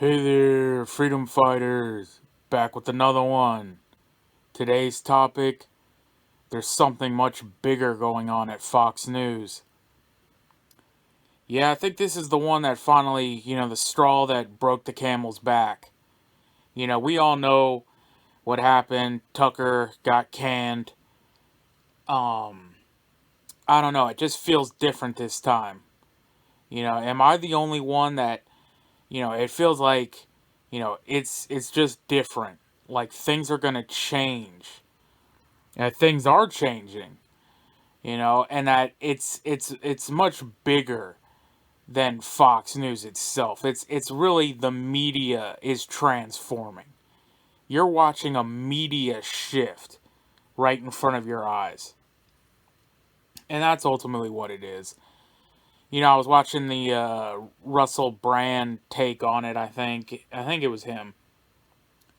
Hey there, freedom fighters! Back with another one. Today's topic, there's something much bigger going on at Fox News. Yeah, I think this is the one that finally, the straw that broke the camel's back. We all know what happened. Tucker got canned. Um, I don't know, it just feels different this time. Am I the only one that, it feels like, it's just different. Like things are gonna change. Things are changing, and that it's much bigger than Fox News itself. It's really the media is transforming. You're watching a media shift right in front of your eyes. And that's ultimately what it is. I was watching the Russell Brand take on it, I think it was him,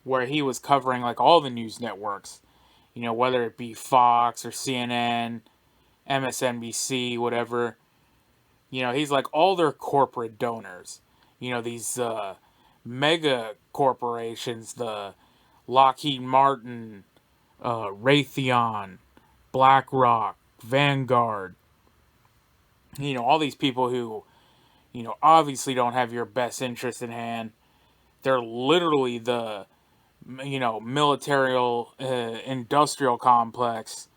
where he was covering like all the news networks, whether it be Fox or CNN, MSNBC, whatever. He's like all their corporate donors. These mega corporations, the Lockheed Martin, Raytheon, BlackRock, Vanguard. All these people who, obviously don't have your best interest in hand. They're literally the, military industrial complex,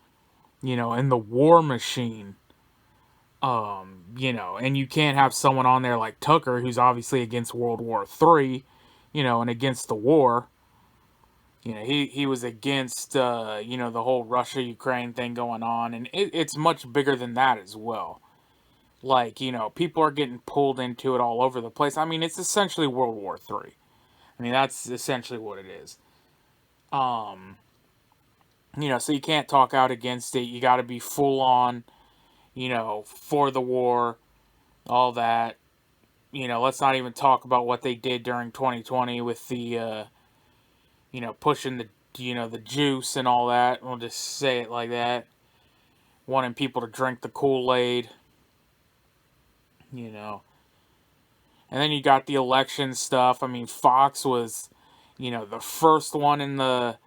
and the war machine. And you can't have someone on there like Tucker, who's obviously against World War III, and against the war. He was against, the whole Russia-Ukraine thing going on, and it's much bigger than that as well. Like, people are getting pulled into it all over the place. I mean, it's essentially World War III. I mean, that's essentially what it is. Um, so you can't talk out against it. You got to be full on, for the war, all that. Let's not even talk about what they did during 2020 with the, pushing the juice and all that. We'll just say it like that. Wanting people to drink the Kool-Aid, you know. And then you got the election stuff. I mean, Fox was, the first one in the,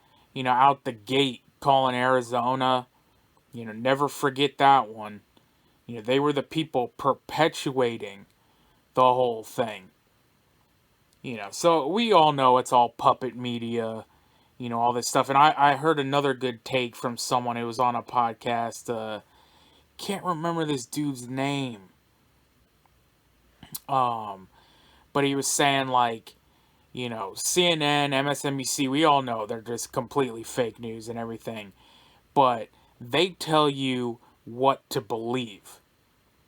out the gate calling Arizona. Never forget that one. They were the people perpetuating the whole thing. So we all know it's all puppet media, all this stuff. And I heard another good take from someone who was on a podcast. Can't remember this dude's name. Um, but he was saying like, CNN, MSNBC, we all know they're just completely fake news and everything. But they tell you what to believe.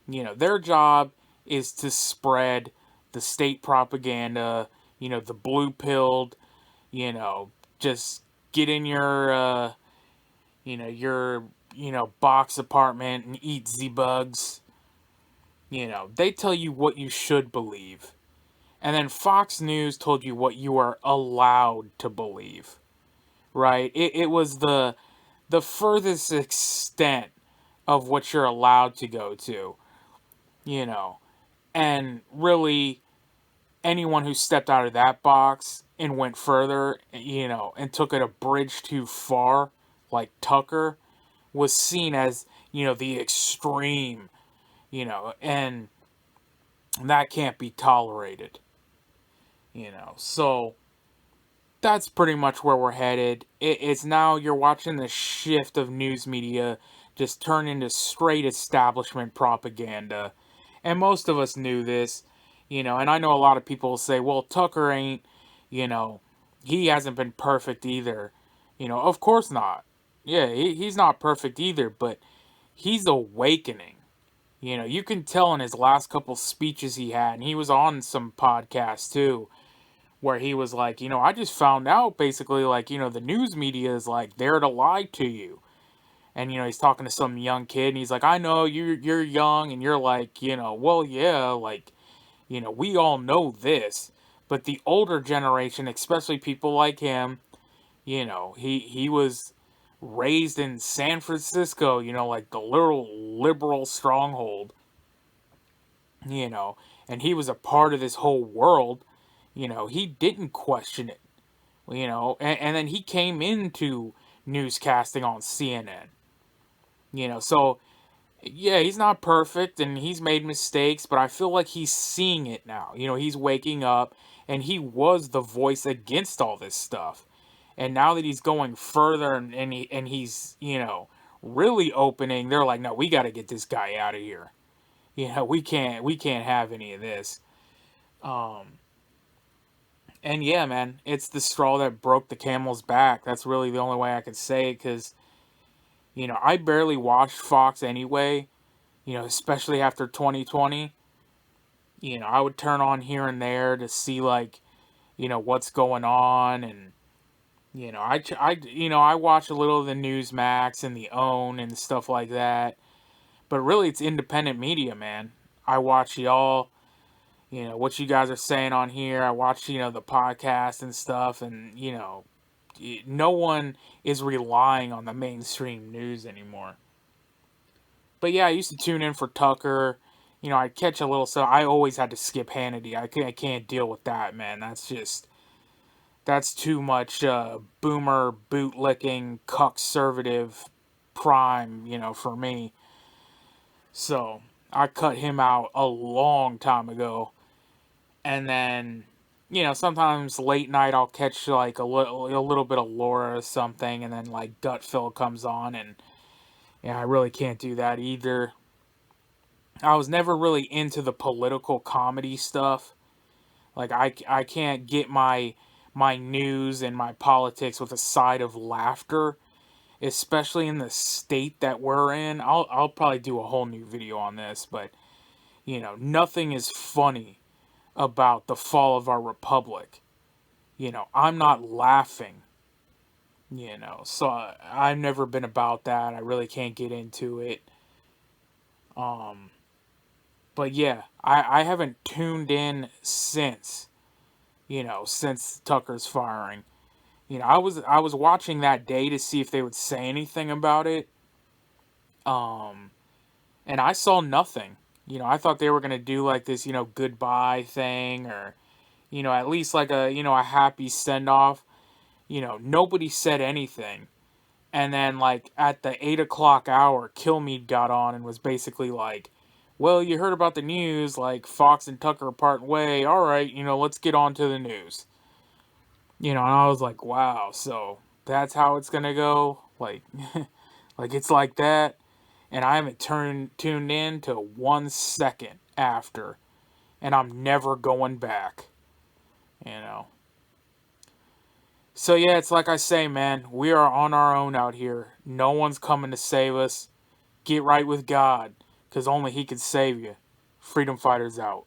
Their job is to spread the state propaganda, the blue pilled, just get in your, your, box apartment and eat bugs. They tell you what you should believe. And then Fox News told you what you are allowed to believe. Right? It was the furthest extent of what you're allowed to go to. And really anyone who stepped out of that box and went further, and took it a bridge too far, like Tucker, was seen as, the extreme, and that can't be tolerated. So that's pretty much where we're headed. It's now you're watching the shift of news media just turn into straight establishment propaganda. And most of us knew this, and I know a lot of people say, well, Tucker ain't, he hasn't been perfect either. Of course not. Yeah, he's not perfect either, but he's awakening. You can tell in his last couple speeches he had, and he was on some podcasts too, where he was like, I just found out basically, like, the news media is like there to lie to you. And he's talking to some young kid, and he's like, I know you're young, and you're like, well, yeah, like, we all know this, but the older generation, especially people like him, he was raised in San Francisco, like the literal liberal stronghold, and he was a part of this whole world, He didn't question it. And then he came into newscasting on CNN. So yeah, he's not perfect and he's made mistakes, but I feel like he's seeing it now. He's waking up, and he was the voice against all this stuff. And now that he's going further, and he's really opening, they're like, no, we got to get this guy out of here. We can't have any of this. Um, and yeah, man, it's the straw that broke the camel's back. That's really the only way I could say it, because I barely watched Fox anyway. Especially after 2020. I would turn on here and there to see, like, what's going on. And I watch a little of the Newsmax and the OWN and stuff like that. But really, it's independent media, man. I watch y'all, what you guys are saying on here. I watch, the podcast and stuff. And, no one is relying on the mainstream news anymore. But yeah, I used to tune in for Tucker. I'd catch a little. So I always had to skip Hannity. I can't deal with that, man. That's too much boomer, bootlicking, conservative prime, for me. So I cut him out a long time ago. And then, sometimes late night I'll catch like a little bit of Laura or something, and then like Gutfeld comes on, and yeah, I really can't do that either. I was never really into the political comedy stuff. Like I can't get my news and my politics with a side of laughter, especially in the state that we're in. I'll probably do a whole new video on this, but nothing is funny about the fall of our republic. I'm not laughing. So I've never been about that. I really can't get into it. Um, but yeah, I haven't tuned in since Tucker's firing. I was watching that day to see if they would say anything about it. Um, and I saw nothing. I thought they were gonna do like this, goodbye thing, or at least like a happy send off. Nobody said anything. And then like at the 8 o'clock hour, Kilmeade got on and was basically like, "Well, you heard about the news, like Fox and Tucker are parting way. All right, let's get on to the news." And I was like, "Wow, so that's how it's gonna go? Like, like it's like that?" And I haven't tuned in to 1 second after, and I'm never going back. You know. So yeah, it's like I say, man, we are on our own out here. No one's coming to save us. Get right with God, because only He can save you. Freedom Fighters out.